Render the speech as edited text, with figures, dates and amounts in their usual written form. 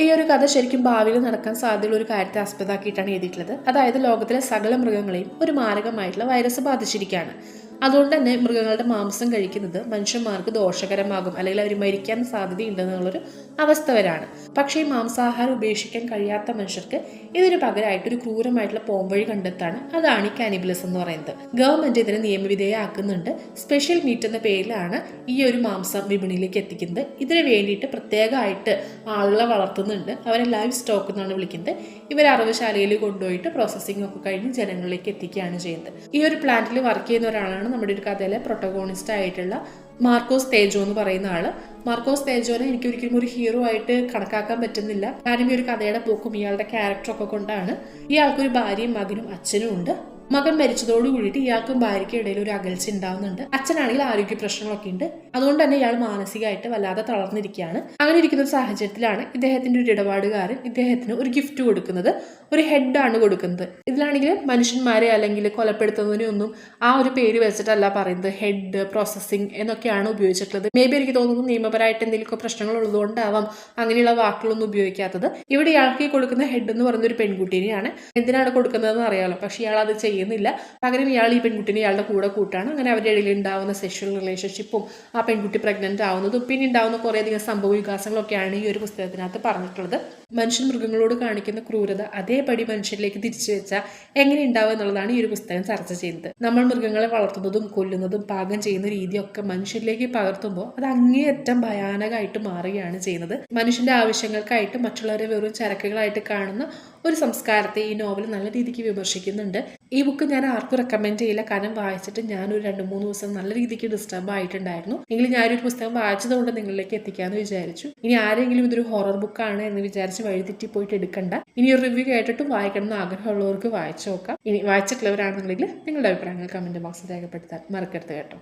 ഈ ഒരു കഥ ശരിക്കും ഭാവിയിൽ നടക്കാൻ സാധ്യതയുള്ള ഒരു കാര്യത്തെ ആസ്പദമാക്കിയിട്ടാണ് എഴുതിയിട്ടുള്ളത്. അതായത് ലോകത്തിലെ സകല മൃഗങ്ങളെയും ഒരു മാരകമായിട്ടുള്ള വൈറസ് ബാധിച്ചിരിക്കുകയാണ്. അതുകൊണ്ട് തന്നെ മൃഗങ്ങളുടെ മാംസം കഴിക്കുന്നത് മനുഷ്യന്മാർക്ക് ദോഷകരമാകും, അല്ലെങ്കിൽ അവർ മരിക്കാൻ സാധ്യതയുണ്ടെന്നുള്ളൊരു അവസ്ഥ വരാണ്. പക്ഷേ ഈ മാംസാഹാരം ഉപേക്ഷിക്കാൻ കഴിയാത്ത മനുഷ്യർക്ക് ഇതിന് പകരമായിട്ട് ഒരു ക്രൂരമായിട്ടുള്ള പോംവഴി കണ്ടെത്താണ്. അതാണ് ഈ കാനിബലിസം എന്ന് പറയുന്നത്. ഗവൺമെന്റ് ഇതിനെ നിയമവിധേയമാക്കുന്നുണ്ട്. സ്പെഷ്യൽ മീറ്റ് എന്ന പേരിലാണ് ഈ ഒരു മാംസം വിപണിയിലേക്ക് എത്തിക്കുന്നത്. ഇതിന് വേണ്ടിയിട്ട് പ്രത്യേകമായിട്ട് ആളുകളെ വളർത്തുന്നുണ്ട്. അവരെ ലൈവ് സ്റ്റോക്ക് എന്നാണ് വിളിക്കുന്നത്. ഇവർ അറവുശാലയിൽ കൊണ്ടുപോയിട്ട് പ്രോസസ്സിംഗ് ഒക്കെ കഴിഞ്ഞ് ജനങ്ങളിലേക്ക് എത്തിക്കുകയാണ് ചെയ്യുന്നത്. ഈ ഒരു പ്ലാന്റിൽ വർക്ക് ചെയ്യുന്ന ഒരാളാണ് നമ്മുടെ ഒരു കഥയിലെ പ്രൊട്ടഗോണിസ്റ്റ് ആയിട്ടുള്ള മാർക്കോസ് തേജോ എന്ന് പറയുന്ന ആള്. മാർക്കോസ് തേജോനെ എനിക്ക് ഒരിക്കലും ഒരു ഹീറോ ആയിട്ട് കണക്കാക്കാൻ പറ്റുന്നില്ല. കാരണം ഈ ഒരു കഥയുടെ പോക്കും ഇയാളുടെ ക്യാരക്ടറൊക്കെ കൊണ്ടാണ്. ഇയാൾക്കൊരു ഭാര്യയും മകനും അച്ഛനും ഉണ്ട്. മകൻ മരിച്ചതോടു കൂടിയിട്ട് ഇയാൾക്കും ഭാര്യയ്ക്കും ഇടയിൽ ഒരു അകൽച്ച ഉണ്ടാവുന്നുണ്ട്. അച്ഛനാണെങ്കിൽ ആരോഗ്യ പ്രശ്നങ്ങളൊക്കെ ഉണ്ട്. അതുകൊണ്ട് തന്നെ ഇയാൾ മാനസികമായിട്ട് വല്ലാതെ തളർന്നിരിക്കുകയാണ്. അങ്ങനെ ഇരിക്കുന്ന ഒരു സാഹചര്യത്തിലാണ് ഇദ്ദേഹത്തിന്റെ ഒരു ഇടപാടുകാരൻ ഇദ്ദേഹത്തിന് ഒരു ഗിഫ്റ്റ് കൊടുക്കുന്നത്. ഒരു ഹെഡാണ് കൊടുക്കുന്നത്. ഇതിലാണെങ്കിൽ മനുഷ്യന്മാരെ അല്ലെങ്കിൽ കൊലപ്പെടുത്തുന്നതിനൊന്നും ആ ഒരു പേര് വെച്ചിട്ടല്ല പറയുന്നത്. ഹെഡ്, പ്രോസസ്സിംഗ് എന്നൊക്കെയാണ് ഉപയോഗിച്ചിട്ടുള്ളത്. മേ ബി എനിക്ക് തോന്നുന്നു നിയമപരമായിട്ട് എന്തെങ്കിലുമൊക്കെ പ്രശ്നങ്ങൾ ഉള്ളതുകൊണ്ടാവാം അങ്ങനെയുള്ള വാക്കുകളൊന്നും ഉപയോഗിക്കാത്തത്. ഇവിടെ ഇയാൾക്ക് കൊടുക്കുന്ന ഹെഡ് എന്ന് പറയുന്ന ഒരു പെൺകുട്ടീനെയാണ്. എന്തിനാണ് കൊടുക്കുന്നതെന്ന് അറിയാമല്ലോ. പക്ഷെ ഇയാൾ അത് ചെയ്യുന്നില്ല. പകരം ഇയാൾ ഈ പെൺകുട്ടിനെ ഇയാളുടെ കൂടെ കൂട്ടാണ്. അങ്ങനെ അവരുടെ ഇടയിൽ ഉണ്ടാവുന്ന സെക്ഷൽ റിലേഷൻഷിപ്പും ആ പെൺകുട്ടി പ്രഗ്നന്റ് ആവുന്നതും പിന്നെ ഉണ്ടാവുന്ന കുറേയധികം സംഭവ വികാസങ്ങളൊക്കെയാണ് ഈ ഒരു പുസ്തകത്തിനകത്ത് പറഞ്ഞിട്ടുള്ളത്. മനുഷ്യൻ മൃഗങ്ങളോട് കാണിക്കുന്ന ക്രൂരത അതേപടി മനുഷ്യരിലേക്ക് തിരിച്ചു വെച്ചാൽ എങ്ങനെ ഉണ്ടാവുക എന്നുള്ളതാണ് ഈ ഒരു പുസ്തകം ചർച്ച ചെയ്യുന്നത്. നമ്മൾ മൃഗങ്ങളെ വളർത്തുന്നതും കൊല്ലുന്നതും പാകം ചെയ്യുന്ന രീതിയൊക്കെ മനുഷ്യരിലേക്ക് പകർത്തുമ്പോൾ അത് അങ്ങേയറ്റം ഭയാനകമായിട്ട് മാറുകയാണ് ചെയ്യുന്നത്. മനുഷ്യന്റെ ആവശ്യങ്ങൾക്കായിട്ട് മറ്റുള്ളവരെ വെറും ചരക്കുകളായിട്ട് കാണുന്ന ഒരു സംസ്കാരത്തെ ഈ നോവൽ നല്ല രീതിക്ക് വിമർശിക്കുന്നുണ്ട്. ഈ ബുക്ക് ഞാൻ ആർക്കും റെക്കമെൻഡ് ചെയ്യില്ല. കാരണം വായിച്ചിട്ട് ഞാനൊരു 2-3 ദിവസം നല്ല രീതിക്ക് ഡിസ്റ്റർബ് ആയിട്ടുണ്ടായിരുന്നു. എങ്കിലും ഞാനൊരു പുസ്തകം വായിച്ചതുകൊണ്ട് നിങ്ങളിലേക്ക് എത്തിക്കാമെന്ന് വിചാരിച്ചു. ഇനി ആരെങ്കിലും ഇതൊരു ഹൊറർ ബുക്കാണ് എന്ന് വിചാരിച്ച് വഴിതെറ്റി പോയിട്ട് എടുക്കണ്ട. ഇനി ഒരു റിവ്യൂ കേട്ടിട്ടും വായിക്കണം എന്ന് ആഗ്രഹമുള്ളവർക്ക് വായിച്ചു നോക്കാം. ഇനി വായിച്ചിട്ടുള്ളവരാണെന്നുണ്ടെങ്കിൽ നിങ്ങളുടെ അഭിപ്രായങ്ങൾ കമന്റ് ബോക്സിൽ രേഖപ്പെടുത്താൻ മറക്കരുത് കേട്ടോ.